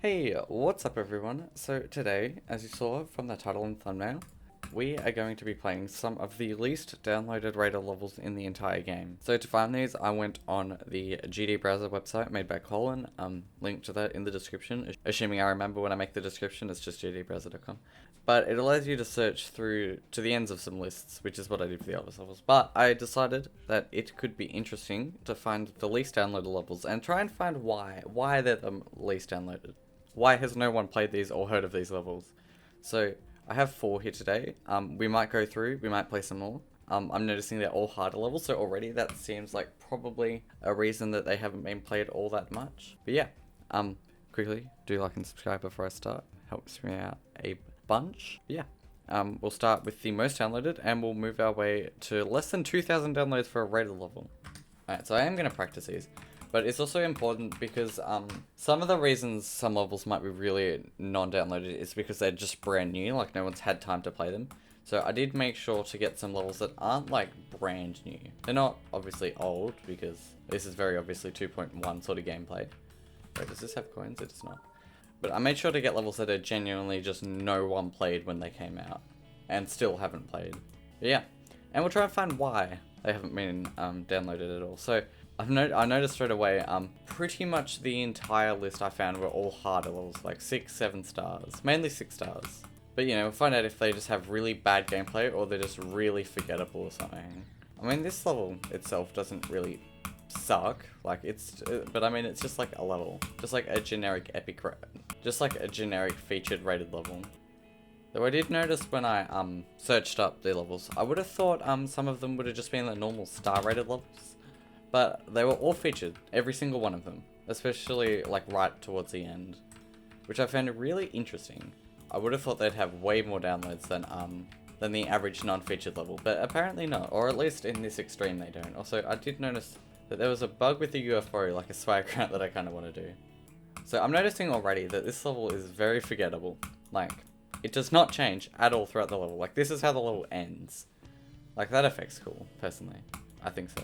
Hey, what's up everyone? So today, as you saw from the title and thumbnail, we are going to be playing some of the least downloaded rated levels in the entire game. So to find these, I went on the GD browser website made by Colin, link to that in the description, assuming I remember when I make the description, it's just gdbrowser.com. But it allows you to search through to the ends of some lists, which is what I did for the other levels. But I decided that it could be interesting to find the least downloaded levels and try and find why they're the least downloaded. Why has no one played these or heard of these levels? So I have 4 here today. We might go through, we might play some more. I'm noticing they're all harder levels, so already that seems like probably a reason that they haven't been played all that much. But yeah, quickly do like and subscribe before I start. Helps me out a bunch. But yeah, we'll start with the most downloaded and we'll move our way to less than 2,000 downloads for a rated level. Alright, so I am going to practice these. But it's also important because some of the reasons some levels might be really non-downloaded is because they're just brand new, like no one's had time to play them. So I did make sure to get some levels that aren't like brand new. They're not obviously old because this is very obviously 2.1 sort of gameplay. Wait, does this have coins? It does not. But I made sure to get levels that are genuinely just no one played when they came out and still haven't played. But yeah, and we'll try and find why they haven't been downloaded at all. So I noticed straight away, pretty much the entire list I found were all harder levels, like 6, 7 stars, mainly 6 stars. But you know, we'll find out if they just have really bad gameplay or they're just really forgettable or something. I mean, this level itself doesn't really suck, like but I mean, it's just like a level, just like a generic just like a generic featured rated level. Though I did notice when I searched up the levels, I would have thought some of them would have just been the normal star rated levels. But they were all featured, every single one of them, especially like right towards the end, which I found really interesting. I would have thought they'd have way more downloads than the average non-featured level, but apparently not, or at least in this extreme they don't. Also, I did notice that there was a bug with the UFO, like a swag grant that I kind of want to do. So I'm noticing already that this level is very forgettable. Like, it does not change at all throughout the level. Like, this is how the level ends. Like, that effect's cool, personally. I think so.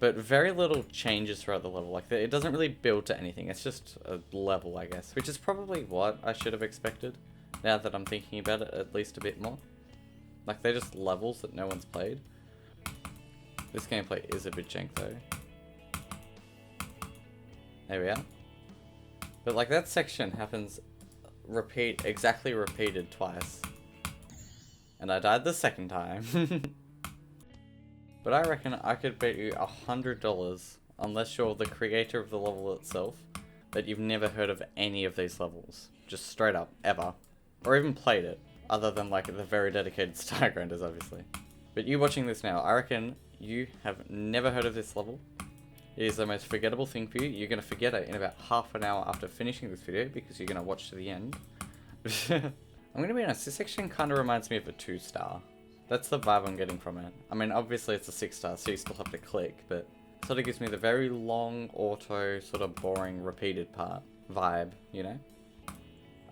But very little changes throughout the level. Like, it doesn't really build to anything. It's just a level, I guess. Which is probably what I should have expected, now that I'm thinking about it at least a bit more. Like, they're just levels that no one's played. This gameplay is a bit jank, though. There we are. But, like, that section happens exactly repeated twice. And I died the second time. But I reckon I could bet you $100, unless you're the creator of the level itself, that you've never heard of any of these levels. Just straight up, ever. Or even played it, other than like the very dedicated star grinders, obviously. But you watching this now, I reckon you have never heard of this level. It is the most forgettable thing for you. You're going to forget it in about half an hour after finishing this video, because you're going to watch to the end. I'm going to be honest, this section kind of reminds me of a 2-star. That's the vibe I'm getting from it. I mean, obviously it's a 6-star, so you still have to click, but it sort of gives me the very long, auto, sort of boring, repeated part vibe, you know?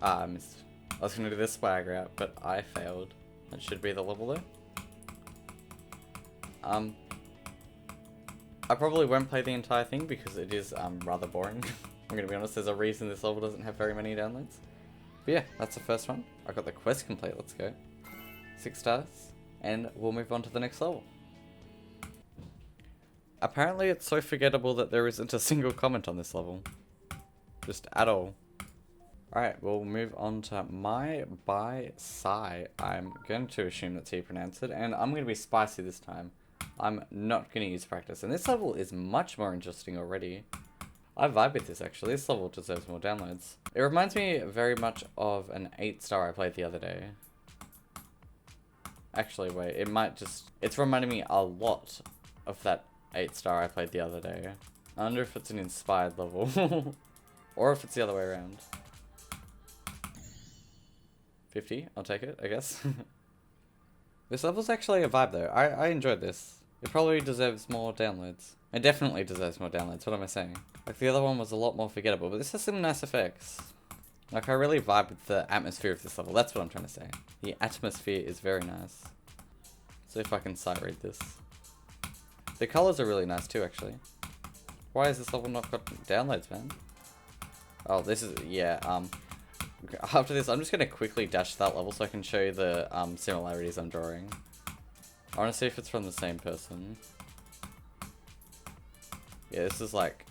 I missed. I was going to do this swag route, but I failed. That should be the level though. I probably won't play the entire thing because it is rather boring. I'm going to be honest, there's a reason this level doesn't have very many downloads. But yeah, that's the first one. I got the quest complete, let's go. 6 stars. And we'll move on to the next level. Apparently it's so forgettable that there isn't a single comment on this level. Just at all. Alright, we'll move on to mybycy. I'm going to assume that's how you pronounce it, and I'm going to be spicy this time. I'm not going to use practice, and this level is much more interesting already. I vibe with this actually, this level deserves more downloads. It reminds me very much of an 8-star I played the other day. Actually, wait, it's reminding me a lot of that 8-star I played the other day. I wonder if it's an inspired level. Or if it's the other way around. 50, I'll take it, I guess. This level's actually a vibe though. I enjoyed this. It probably deserves more downloads. It definitely deserves more downloads, what am I saying? Like, the other one was a lot more forgettable, but this has some nice effects. Like, I really vibe with the atmosphere of this level. That's what I'm trying to say. The atmosphere is very nice. So if I can sight read this. The colors are really nice too, actually. Why has this level not got downloads, man? Oh, this is, yeah, after this, I'm just gonna quickly dash that level so I can show you the, similarities I'm drawing. I wanna see if it's from the same person. Yeah, this is like...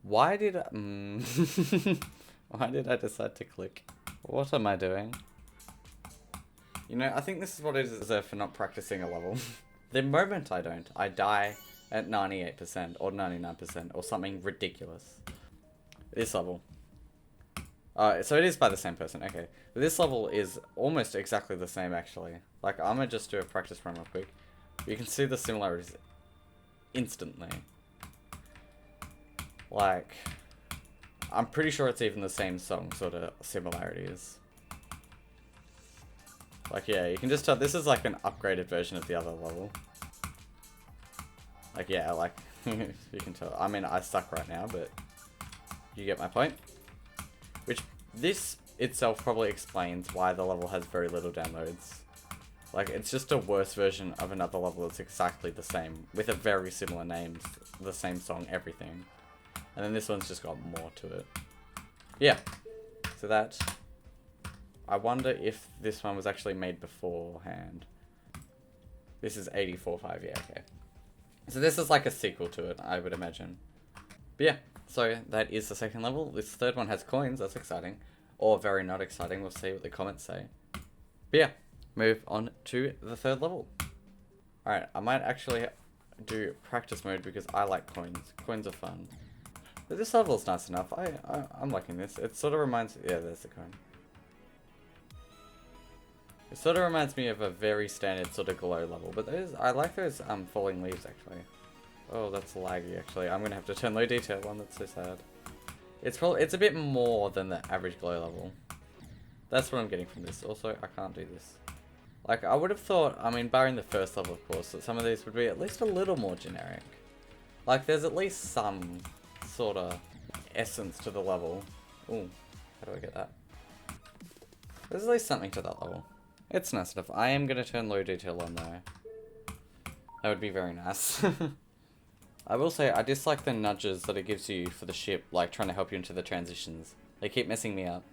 Why did I... Why did I decide to click? What am I doing? You know, I think this is what it is for not practicing a level. The moment I don't, I die at 98% or 99% or something ridiculous. This level. So it is by the same person, okay. But this level is almost exactly the same actually. Like, I'm gonna just do a practice run real quick. You can see the similarities instantly. Like, I'm pretty sure it's even the same song sort of similarities. Like, yeah, you can just tell this is like an upgraded version of the other level. Like, yeah, like, you can tell. I mean, I suck right now, but you get my point. Which, this itself probably explains why the level has very little downloads. Like, it's just a worse version of another level that's exactly the same, with a very similar names, the same song, everything. And then this one's just got more to it. Yeah, so that... I wonder if this one was actually made beforehand. This is 84.5, yeah, okay. So this is like a sequel to it, I would imagine. But yeah, so that is the second level. This third one has coins, that's exciting. Or very not exciting, we'll see what the comments say. But yeah, move on to the third level. Alright, I might actually do practice mode because I like coins. Coins are fun. But this level is nice enough. I'm liking this. It sort of reminds... Yeah, there's the coin. It sort of reminds me of a very standard sort of glow level, but I like those falling leaves actually. Oh, that's laggy actually. I'm gonna have to turn low detail on. That's so sad. It's a bit more than the average glow level. That's what I'm getting from this. Also, I can't do this. Like, I would have thought, I mean, barring the first level of course, that some of these would be at least a little more generic. Like, there's at least some sort of essence to the level. Ooh, how do I get that? There's at least something to that level. It's nice enough. I am going to turn low detail on though. That would be very nice. I will say, I dislike the nudges that it gives you for the ship, like trying to help you into the transitions. They keep messing me up.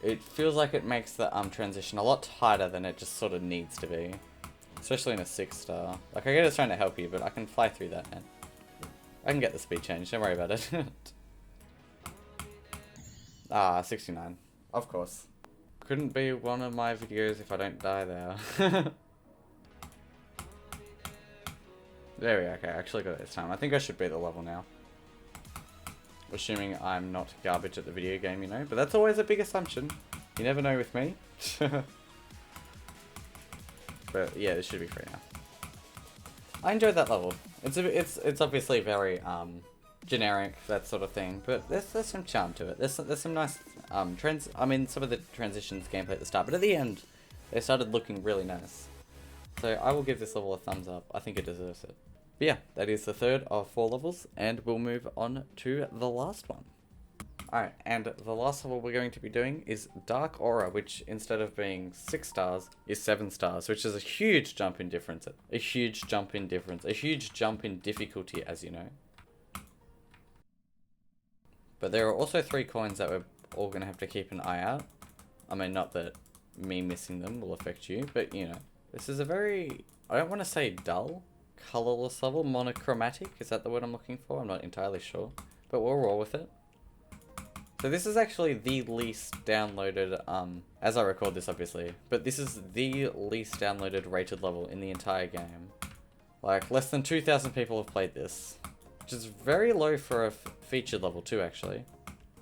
It feels like it makes the transition a lot tighter than it just sort of needs to be. Especially in a 6-star. Like, I get it's trying to help you, but I can fly through that, man. I can get the speed change, don't worry about it. Ah, 69. Of course. Couldn't be one of my videos if I don't die there. There we go, okay, I actually got it this time. I think I should beat the level now. Assuming I'm not garbage at the video game, you know? But that's always a big assumption. You never know with me. But yeah, this should be free now. I enjoyed that level. It's obviously very generic, that sort of thing, but there's some charm to it. There's some nice some of the transitions gameplay at the start, but at the end they started looking really nice. So I will give this level a thumbs up. I think it deserves it. But yeah, that is the third of 4 levels, and we'll move on to the last one. Alright, and the last level we're going to be doing is Dark Aura, which instead of being 6 stars, is 7 stars, which is a huge jump in difference. A huge jump in difficulty, as you know. But there are also 3 coins that we're all going to have to keep an eye out. I mean, not that me missing them will affect you, but you know. This is a very, I don't want to say dull, colourless level, monochromatic, is that the word I'm looking for? I'm not entirely sure, but we'll roll with it. So this is actually the least downloaded, as I record this obviously, but this is the least downloaded rated level in the entire game. Like, less than 2,000 people have played this, which is very low for a featured level too actually.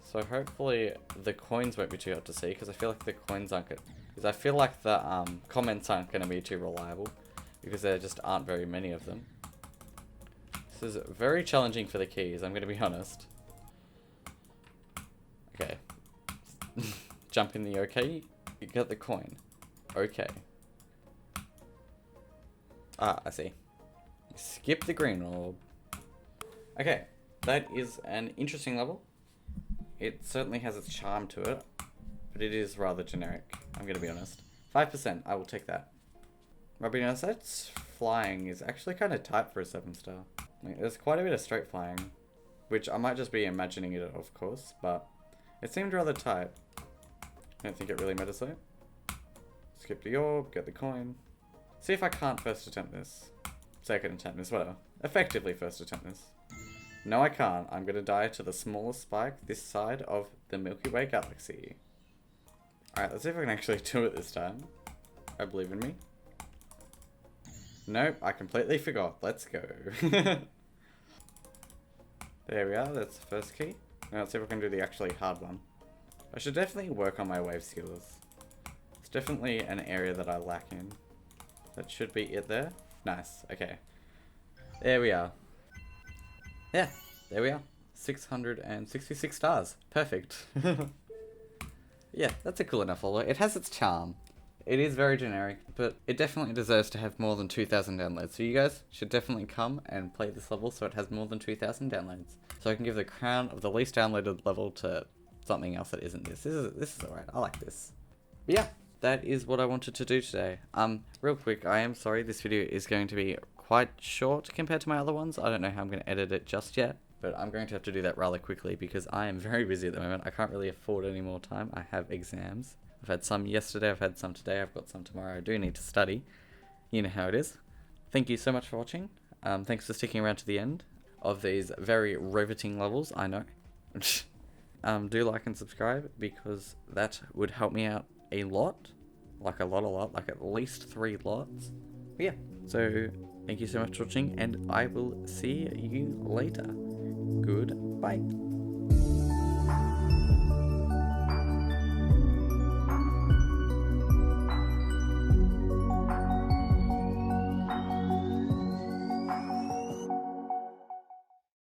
So hopefully the coins won't be too hard to see, because I feel like the coins aren't good. Because I feel like the comments aren't going to be too reliable, because there just aren't very many of them. This is very challenging for the keys, I'm going to be honest. Okay. Jump in the okay, you get the coin. Okay. Ah, I see. Skip the green orb. Okay, that is an interesting level. It certainly has its charm to it, but it is rather generic, I'm gonna be honest. 5%, I will take that. But being honest, that flying is actually kind of tight for a 7-star. Like, there's quite a bit of straight flying. which I might just be imagining it, of course, but it seemed rather tight. I don't think it really matters though. Skip the orb, get the coin. See if I can't first attempt this. Second attempt this, whatever. Effectively first attempt this. No, I can't. I'm gonna die to the smallest spike this side of the Milky Way galaxy. Alright, let's see if I can actually do it this time. I believe in me. Nope, I completely forgot. Let's go. There we are, that's the first key. Now let's see if I can do the actually hard one. I should definitely work on my wave skills. It's definitely an area that I lack in. That should be it there. Nice, okay. There we are. Yeah, there we are. 666 stars. Perfect. Yeah, that's a cool enough level. It has its charm. It is very generic, but it definitely deserves to have more than 2,000 downloads. So you guys should definitely come and play this level so it has more than 2,000 downloads. So I can give the crown of the least downloaded level to something else that isn't this. This is alright. I like this. But yeah, that is what I wanted to do today. Real quick, I am sorry this video is going to be quite short compared to my other ones. I don't know how I'm going to edit it just yet, but I'm going to have to do that rather quickly because I am very busy at the moment. I can't really afford any more time. I have exams. I've had some yesterday, I've had some today, I've got some tomorrow. I do need to study. You know how it is. Thank you so much for watching. Thanks for sticking around to the end of these very riveting levels, I know. Do like and subscribe because that would help me out a lot. Like a lot, like at least 3 lots. But yeah, so thank you so much for watching and I will see you later. Goodbye.